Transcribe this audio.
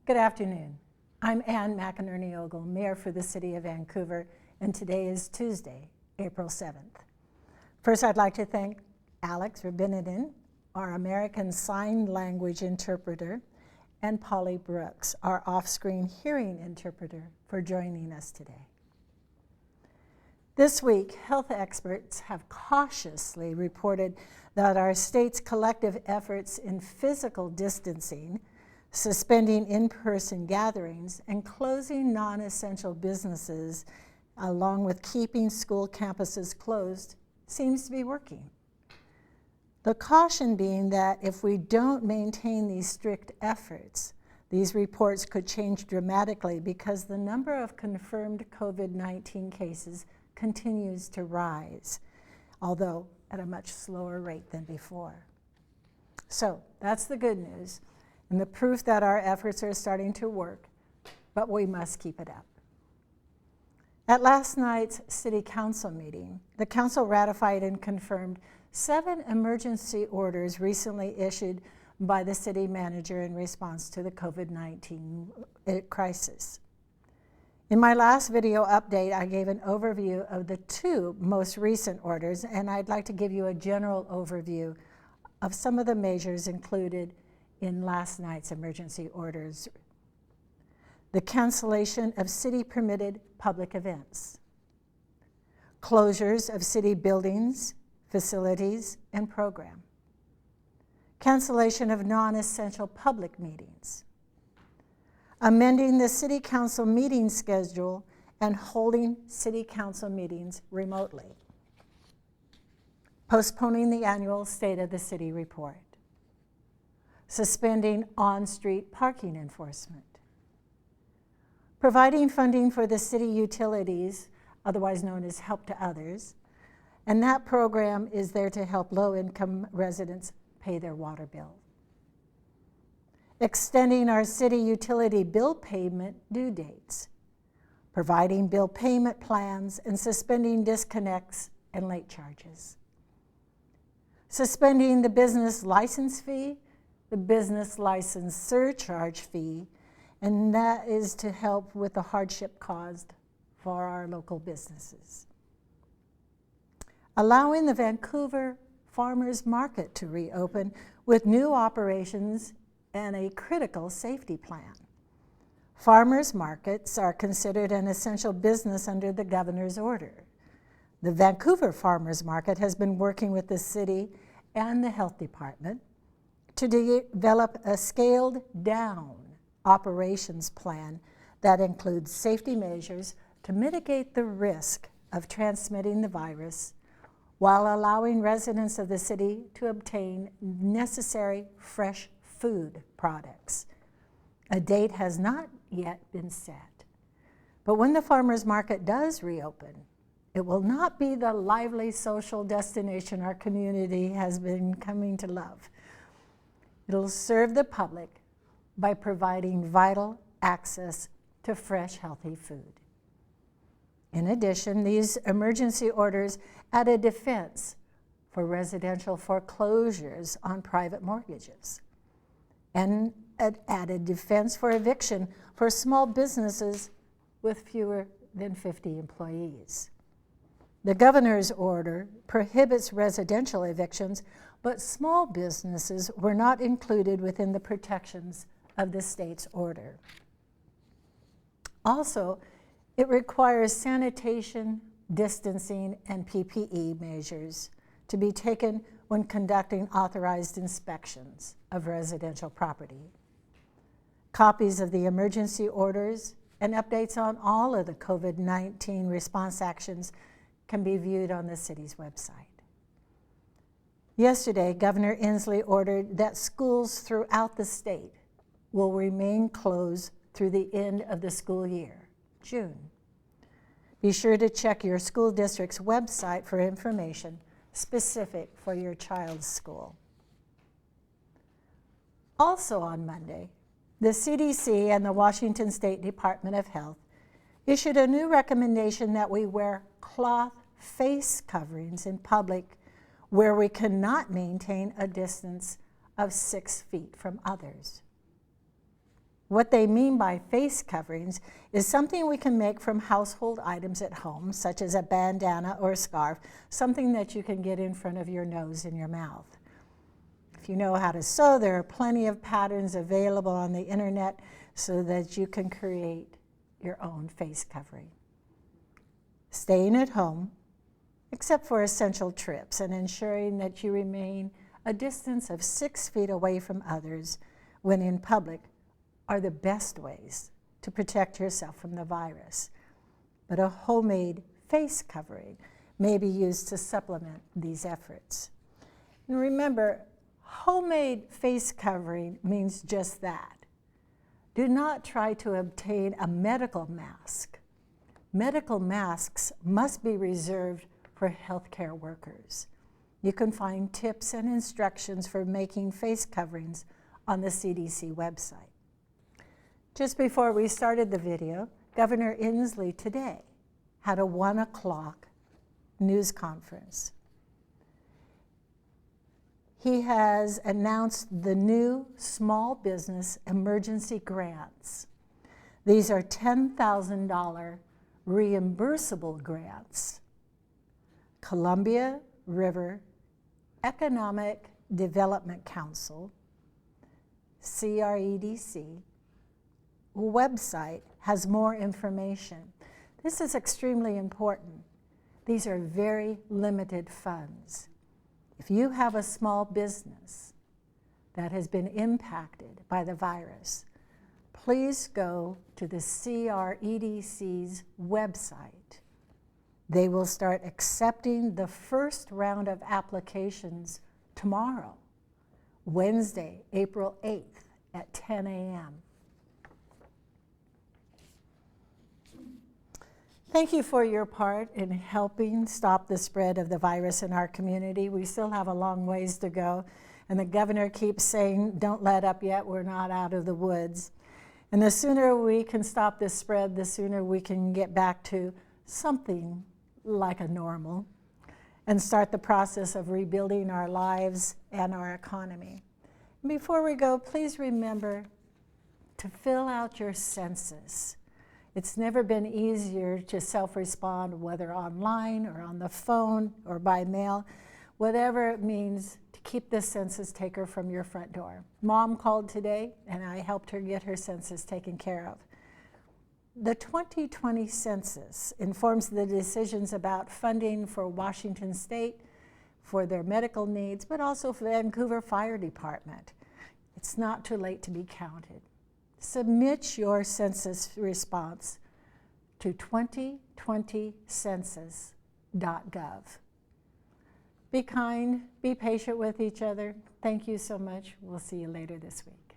Good afternoon. I'm McEnerny-Ogle, Mayor for the City of Vancouver, and today is Tuesday, April 7th. First, I'd like to thank Alex Rabinidin, our American Sign Language interpreter, and Polly Brooks, our off-screen hearing interpreter, for joining us today. This week, health experts have cautiously reported that our state's collective efforts in physical distancing, suspending in-person gatherings, and closing non-essential businesses, along with keeping school campuses closed, seems to be working. The caution being that if we don't maintain these strict efforts, these reports could change dramatically because the number of confirmed COVID-19 cases continues to rise, although at a much slower rate than before. So that's the good news and the proof that our efforts are starting to work, but we must keep it up. At last night's City Council meeting, the Council ratified and confirmed 7 emergency orders recently issued by the City Manager in response to the COVID-19 crisis. In my last video update, I gave an overview of the 2 most recent orders, and I'd like to give you a general overview of some of the measures included in last night's emergency orders. The cancellation of city-permitted public events, closures of city buildings, facilities, and program, cancellation of non-essential public meetings, amending the City Council meeting schedule and holding City Council meetings remotely, postponing the annual State of the City report, suspending on-street parking enforcement, providing funding for the city utilities, otherwise known as Help to Others, and that program is there to help low-income residents pay their water bill. Extending our city utility bill payment due dates, providing bill payment plans, and suspending disconnects and late charges. Suspending the business license fee, the business license surcharge fee, and that is to help with the hardship caused for our local businesses. Allowing the Vancouver Farmers Market to reopen with new operations and a critical safety plan. Farmers markets are considered an essential business under the governor's order. The Vancouver Farmers Market has been working with the city and the health department to develop a scaled down operations plan that includes safety measures to mitigate the risk of transmitting the virus while allowing residents of the city to obtain necessary fresh food products. A date has not yet been set, but when the farmers market does reopen, it will not be the lively social destination our community has been coming to love. It'll serve the public by providing vital access to fresh, healthy food. In addition, these emergency orders add a defense for residential foreclosures on private mortgages and an added defense for eviction for small businesses with fewer than 50 employees. The governor's order prohibits residential evictions, but small businesses were not included within the protections of the state's order. Also, it requires sanitation, distancing, and PPE measures to be taken when conducting authorized inspections of residential property. Copies of the emergency orders and updates on all of the COVID-19 response actions can be viewed on the city's website. Yesterday, Governor Inslee ordered that schools throughout the state will remain closed through the end of the school year, June. Be sure to check your school district's website for information specific for your child's school. Also on Monday, the CDC and the Washington State Department of Health issued a new recommendation that we wear cloth face coverings in public where we cannot maintain a distance of 6 feet from others. What they mean by face coverings is something we can make from household items at home, such as a bandana or a scarf, something that you can get in front of your nose and your mouth. If you know how to sew, there are plenty of patterns available on the internet so that you can create your own face covering. Staying at home, except for essential trips, and ensuring that you remain a distance of 6 feet away from others when in public are the best ways to protect yourself from the virus. But a homemade face covering may be used to supplement these efforts. And remember, homemade face covering means just that. Do not try to obtain a medical mask. Medical masks must be reserved for healthcare workers. You can find tips and instructions for making face coverings on the CDC website. Just before we started the video, Governor Inslee today had a 1 o'clock news conference. He has announced the new small business emergency grants. These are $10,000 reimbursable grants. Columbia River Economic Development Council, CREDC, website has more information. This is extremely important. These are very limited funds. If you have a small business that has been impacted by the virus, please go to the CREDC's website. They will start accepting the first round of applications tomorrow, Wednesday, April 8th at 10 a.m. Thank you for your part in helping stop the spread of the virus in our community. We still have a long ways to go, and the governor keeps saying, don't let up yet, we're not out of the woods. And the sooner we can stop this spread, the sooner we can get back to something like a normal and start the process of rebuilding our lives and our economy. Before we go, please remember to fill out your census. It's never been easier to self-respond, whether online or on the phone or by mail, whatever it means to keep the census taker from your front door. Mom called today, and I helped her get her census taken care of. The 2020 census informs the decisions about funding for Washington State, for their medical needs, but also for the Vancouver Fire Department. It's not too late to be counted. Submit your census response to 2020census.gov. Be kind, be patient with each other. Thank you so much. We'll see you later this week.